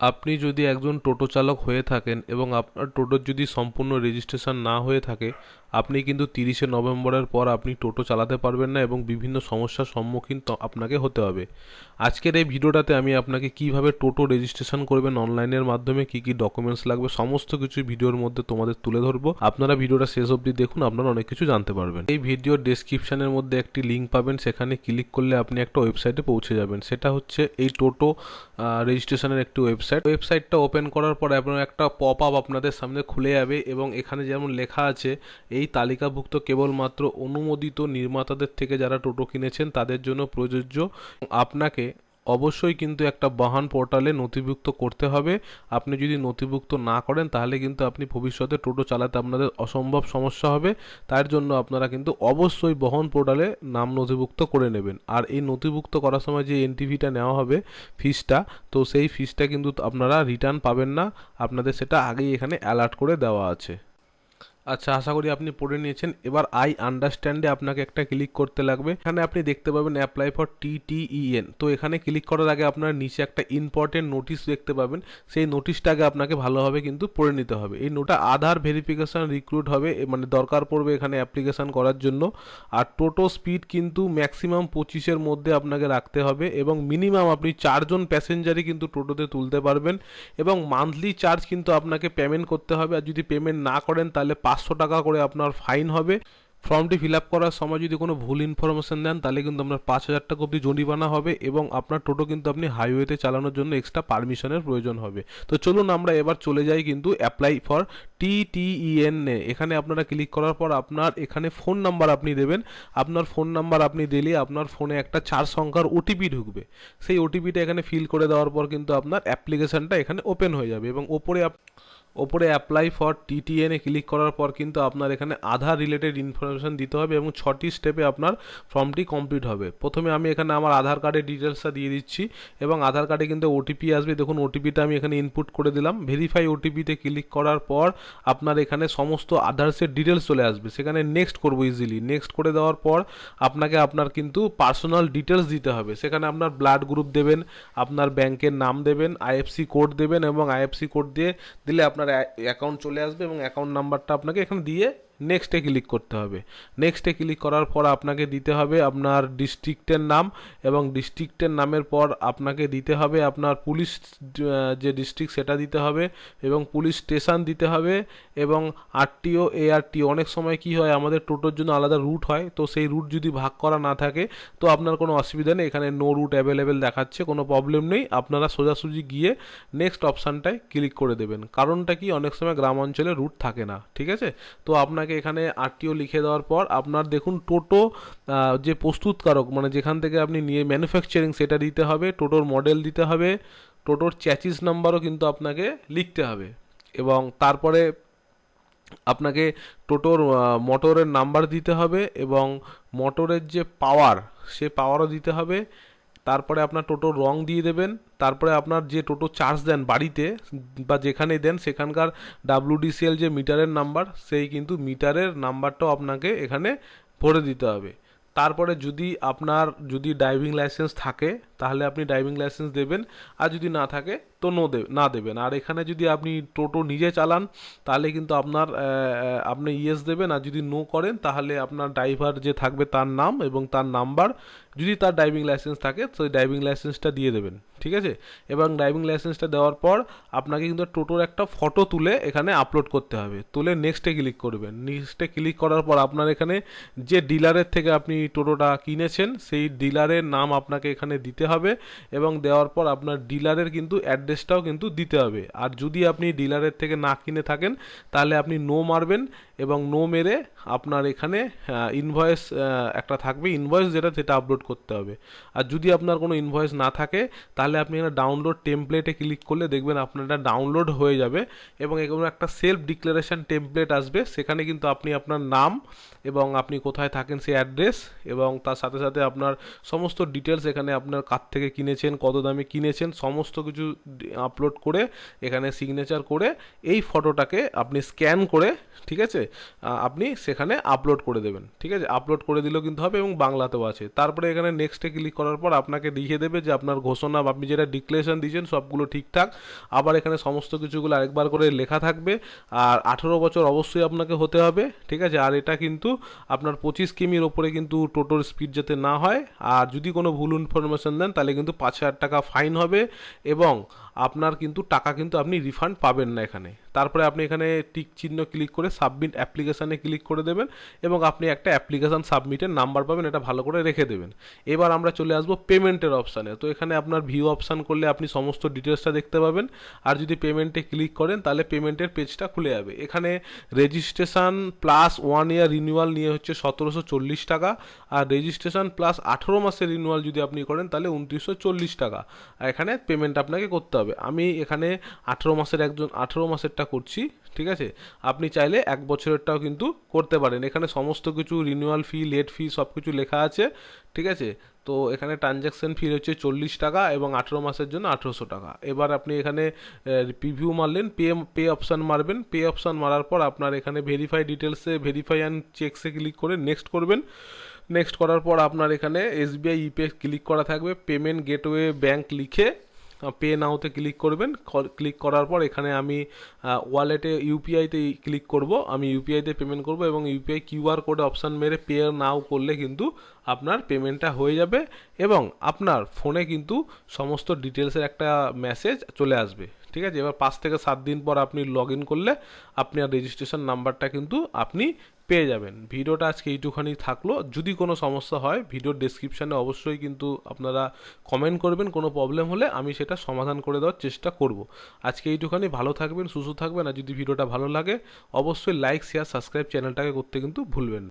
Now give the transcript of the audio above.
আপনি যদি একজন টোটো চালক হয়ে থাকেন এবং আপনার টোটোর যদি সম্পূর্ণ রেজিস্ট্রেশন না হয়ে থাকে, আপনি কিন্তু 30শে নভেম্বরের পর আপনি টোটো চালাতে পারবেন না এবং বিভিন্ন সমস্যার সম্মুখীন আপনাকে হতে হবে। আজকের এই ভিডিওটাতে আমি আপনাকে কিভাবে টোটো রেজিস্ট্রেশন করবেন অনলাইনের মাধ্যমে, কি কি ডকুমেন্টস লাগবে, সমস্ত কিছু ভিডিওর মধ্যে তোমাদের তুলে ধরবো। আপনারা ভিডিওটা শেষ অবধি দেখুন, আপনারা অনেক কিছু জানতে পারবেন। এই ভিডিওর ডেসক্রিপশনের মধ্যে একটি লিঙ্ক পাবেন, সেখানে ক্লিক করলে আপনি একটা ওয়েবসাইটে পৌঁছে যাবেন। সেটা হচ্ছে এই টোটো রেজিস্ট্রেশনের একটি ওয়েবসাইটটা ওপেন করার পর আপনার একটা পপ আপ আপনাদের সামনে খুলে যাবে এবং এখানে যেমন লেখা আছে, এই তালিকাভুক্ত কেবলমাত্র অনুমোদিত নির্মাতাদের থেকে যারা টোটো কিনেছেন তাদের জন্য প্রযোজ্য। আপনাকে অবশ্যই কিন্তু একটা বাহন পোর্টালে নথিভুক্ত করতে হবে। আপনি যদি নথিভুক্ত না করেন তাহলে কিন্তু আপনি ভবিষ্যতে টোটো চালাতে আপনাদের অসম্ভব সমস্যা হবে। তার জন্য আপনারা কিন্তু অবশ্যই বহন পোর্টালে নাম নথিভুক্ত করে নেবেন। আর এই নথিভুক্ত করার সময় যে এনটিভিটা নেওয়া হবে, ফিসটা, তো সেই ফিসটা কিন্তু আপনারা রিটার্ন পাবেন না, আপনাদের সেটা আগেই এখানে অ্যালার্ট করে দেওয়া আছে। আচ্ছা, আশা করি আপনি পড়ে নিয়েছেন। এবার আই আন্ডারস্ট্যান্ডে আপনাকে একটা ক্লিক করতে লাগবে। এখানে আপনি দেখতে পাবেন অ্যাপ্লাই ফর TTEN। তো এখানে ক্লিক করার আগে আপনার নিচে একটা ইম্পর্টেন্ট নোটিশ দেখতে পাবেন, সেই নোটিশটাকে আপনাকে ভালোভাবে কিন্তু পড়ে নিতে হবে। এই নোটা আধার ভেরিফিকেশন রিক্রুট হবে, মানে দরকার পড়বে এখানে অ্যাপ্লিকেশন করার জন্য। আর টোটো স্পিড কিন্তু ম্যাক্সিমাম 25-এর মধ্যে আপনাকে রাখতে হবে এবং মিনিমাম আপনি 4জন প্যাসেঞ্জারই কিন্তু টোটোতে তুলতে পারবেন এবং মান্থলি চার্জ কিন্তু আপনাকে পেমেন্ট করতে হবে। আর যদি পেমেন্ট না করেন তাহলে 500 টাকা করে আপনার ফাইন হবে। ফর্মটি ফিল আপ করার সময় যদি কোনো ভুল ইনফরমেশন দেন তাহলে কিন্তু আপনার 5,000 টাকা অবধি জরিমানা হবে এবং আপনার টোটো কিন্তু আপনি হাইওয়েতে চালানোর জন্য এক্সট্রা পারমিশনের প্রয়োজন হবে। তো চলুন আমরা এবার চলে যাই কিন্তু অ্যাপ্লাই ফর TTEN এখানে আপনারা ক্লিক করার পর আপনার এখানে ফোন নাম্বার আপনি দেবেন। আপনার ফোন নাম্বার আপনি দিলে আপনার ফোনে একটা 4 সংখ্যার ওটিপি ঢুকবে। সেই ওটিপিটা এখানে ফিল করে দেওয়ার পর কিন্তু আপনার অ্যাপ্লিকেশনটা এখানে ওপেন হয়ে যাবে এবং ওপরে apply for TTN A click করার পর কিন্তু আপনার এখানে আধার রিলেটেড ইনফরমেশন দিতে হবে এবং 6টি স্টেপে আপনার ফর্মটি কমপ্লিট হবে। প্রথমে আমি এখানে আমার আধার কার্ডের ডিটেলসটা দিয়ে দিচ্ছি এবং আধার কার্ডে কিন্তু ওটিপি আসবে। দেখুন ওটিপিটা আমি এখানে ইনপুট করে দিলাম। ভেরিফাই ওটিপিতে ক্লিক করার পর আপনার এখানে সমস্ত আধার্সের ডিটেলস চলে আসবে, সেখানে নেক্সট করবো ইজিলি। নেক্সট করে দেওয়ার পর আপনাকে আপনার কিন্তু পার্সোনাল ডিটেলস দিতে হবে। সেখানে আপনার ব্লাড গ্রুপ দেবেন, আপনার ব্যাংকের নাম দেবেন, IFSC কোড দেবেন এবং IFSC কোড দিলে আপনার অ্যাকাউন্ট চলে আসবে এবং অ্যাকাউন্ট নাম্বারটা আপনাকে এখানে দিয়ে নেক্সটে ক্লিক করতে হবে। নেক্সটে ক্লিক করার পর আপনাকে দিতে হবে আপনার ডিস্ট্রিক্টের নাম এবং ডিস্ট্রিক্টের নামের পর আপনাকে দিতে হবে আপনার পুলিশ যে ডিস্ট্রিক্ট সেটা দিতে হবে এবং পুলিশ স্টেশন দিতে হবে এবং RTO ARTO। অনেক সময় কি হয়, আমাদের টোটোর জন্য আলাদা রুট হয়, তো সেই রুট যদি ভাগ করা না থাকে তো আপনার কোনো অসুবিধা নেই, এখানে নো রুট অ্যাভেলেবেল দেখাচ্ছে, কোনো প্রবলেম নেই। আপনারা সোজাসুজি গিয়ে নেক্সট অপশানটায় ক্লিক করে দেবেন। কারণটা কি, অনেক সময় গ্রাম অঞ্চলে রুট থাকে না, ঠিক আছে। তো আপনাকে এখানে RTO লিখে দেওয়ার পর আপনার দেখুন টোটো যে প্রস্তুতকারক, মানে যেখান থেকে আপনি নিয়ে ম্যানুফ্যাকচারিং, সেটা দিতে হবে, টোটোর মডেল দিতে হবে, টোটোর চ্যাচিস নাম্বারও কিন্তু আপনাকে লিখতে হবে এবং তারপরে আপনাকে টোটোর মোটরের নাম্বার দিতে হবে এবং মোটরের যে পাওয়ার, সে পাওয়ারও দিতে হবে। তারপরে আপনার টোটোর রং দিয়ে দেবেন। তারপরে আপনার যে টোটো চার্জ দেন বাড়িতে বা যেখানে দেন সেখানকার WDCL যে মিটারের নাম্বার, সেই কিন্তু মিটারের নাম্বারটাও আপনাকে এখানে ভরে দিতে হবে। তারপরে যদি ড্রাইভিং লাইসেন্স থাকে তাহলে আপনি ড্রাইভিং লাইসেন্স দেবেন, আর যদি না থাকে তো না দেবেন। আর এখানে যদি আপনি টোটো নিজে চালান তাহলে কিন্তু আপনি ইয়েস দেবেন, আর যদি নো করেন তাহলে আপনার ড্রাইভার যে থাকবে তার নাম এবং তার নাম্বার, যদি তার ড্রাইভিং লাইসেন্স থাকে তো ড্রাইভিং লাইসেন্সটা দিয়ে দেবেন, ঠিক আছে। এবং ড্রাইভিং লাইসেন্সটা দেওয়ার পর আপনাকে কিন্তু টোটোর একটা ফটো তুলে এখানে আপলোড করতে হবে, তুলে নেক্সটে ক্লিক করবেন। নেক্সটে ক্লিক করার পর আপনার এখানে যে ডিলারের থেকে আপনি টোটোটা কিনেছেন সেই ডিলারের নাম আপনাকে এখানে দিতে হবে এবং দেওয়ার পর আপনার ডিলারের কিন্তু অ্যাড্রেসটাও কিন্তু দিতে হবে। আর যদি আপনি ডিলারের থেকে না কিনে থাকেন তাহলে আপনি নো মারবেন এবং নো মেরে আপনার এখানে ইনভয়েস একটা থাকবে, ইনভয়েস সেটা আপলোড করতে হবে। আর যদি আপনার কোনো ইনভয়েস না থাকে তাহলে আপনি এখানে ডাউনলোড টেমপ্লেটে ক্লিক করলে দেখবেন আপনার এটা ডাউনলোড হয়ে যাবে এবং এরকম একটা সেলফ ডিক্লারেশন টেমপ্লেট আসবে। সেখানে কিন্তু আপনি আপনার নাম এবং আপনি কোথায় থাকেন সেই অ্যাড্রেস এবং তার সাথে সাথে আপনার সমস্ত ডিটেলস, এখানে আপনার কার থেকে কিনেছেন, কত দামে কিনেছেন, সমস্ত কিছু আপলোড করে এখানে সিগনেচার করে এই ফটোটাকে আপনি স্ক্যান করে, ঠিক আছে, আপনি সেখানে আপলোড করে দেবেন। ঠিক আছে, আপলোড করে দিলেও কিন্তু হবে এবং বাংলাতেও আছে। তারপরে এখানে নেক্সটে ক্লিক করার পর আপনাকে দেখিয়ে দেবে যে আপনার ঘোষণা, আপনি যেটা ডিক্লারেশন দিয়েছেন সবগুলো ঠিকঠাক। আবার এখানে সমস্ত কিছুগুলো আরেকবার করে লেখা থাকবে। আর 18 বছর অবশ্যই আপনাকে হতে হবে। ঠিক আছে, আর এটা কিন্তু আপনার 25 কিমির ওপরে কিন্তু টোটোর স্পিড যাতে না হয়। আর যদি কোনো ভুল ইনফরমেশন দেন তাহলে কিন্তু 5,000 টাকা ফাইন হবে এবং আপনার কিন্তু টাকা কিন্তু আপনি রিফান্ড পাবেন না এখানে। তারপরে আপনি এখানে টিক চিহ্ন ক্লিক করে সাবমিট অ্যাপ্লিকেশানে ক্লিক করে দেবেন এবং আপনি একটা অ্যাপ্লিকেশান সাবমিটের নাম্বার পাবেন, এটা ভালো করে রেখে দেবেন। এবার আমরা চলে আসবো পেমেন্টের অপশানে। তো এখানে আপনার ভিউ অপশান করলে আপনি সমস্ত ডিটেলসটা দেখতে পাবেন। আর যদি পেমেন্টে ক্লিক করেন তাহলে পেমেন্টের পেজটা খুলে যাবে। এখানে রেজিস্ট্রেশন প্লাস 1 ইয়ার রিনিউয়াল নিয়ে হচ্ছে 1740 টাকা, আর রেজিস্ট্রেশন প্লাস 18 মাসের রিনিউয়াল যদি আপনি করেন তাহলে 2940 টাকা। আর এখানে পেমেন্ট আপনাকে করতে হবে। আমি এখানে 18 মাসেরটা করছি। ঠিক আছে, আপনি চাইলে 1 বছরেরটাও কিন্তু করতে পারেন। এখানে সমস্ত কিছু রিনিউয়াল ফি, লেট ফি সব কিছু লেখা আছে। ঠিক আছে, তো এখানে ট্রানজ্যাকশন ফি হচ্ছে 40 টাকা এবং 18 মাসের জন্য 1800 টাকা। এবার আপনি এখানে প্রিভিউ মারলেন, পে অপশান মারবেন। পে অপশান মারার পর আপনার এখানে ভেরিফাই ডিটেলসে, ভেরিফাই অ্যান্ড চেকসে ক্লিক করে নেক্সট করবেন। নেক্সট করার পর আপনার এখানে SBI ইপে ক্লিক করা থাকবে। পেমেন্ট গেটওয়ে ব্যাঙ্ক লিখে পে নাওতে ক্লিক করবেন। ক্লিক করার পর এখানে আমি ওয়ালেটে ইউপিআইতে ক্লিক করব। আমি ইউপিআইতে পেমেন্ট করব এবং ইউপিআই QR কোড অপশান মেরে পে নাও করলে কিন্তু আপনার পেমেন্টটা হয়ে যাবে এবং আপনার ফোনে কিন্তু সমস্ত ডিটেলসের একটা মেসেজ চলে আসবে। ঠিক আছে, এবার 5 থেকে 7 দিন পর আপনি লগ ইন করলে আপনার রেজিস্ট্রেশন নাম্বারটা কিন্তু আপনি পেয়ে যাবেন। ভিডিওটা আজকে এইটুখানি থাকলো। যদি কোনো সমস্যা হয় ভিডিওর ডেসক্রিপশানে অবশ্যই কিন্তু আপনারা কমেন্ট করবেন। কোনো প্রবলেম হলে আমি সেটা সমাধান করে দেওয়ার চেষ্টা করব। আজকে এইটুখানি, ভালো থাকবেন, সুস্থ থাকবেন। আর যদি ভিডিওটা ভালো লাগে অবশ্যই লাইক, শেয়ার, সাবস্ক্রাইব চ্যানেলটাকে করতে কিন্তু ভুলবেন না।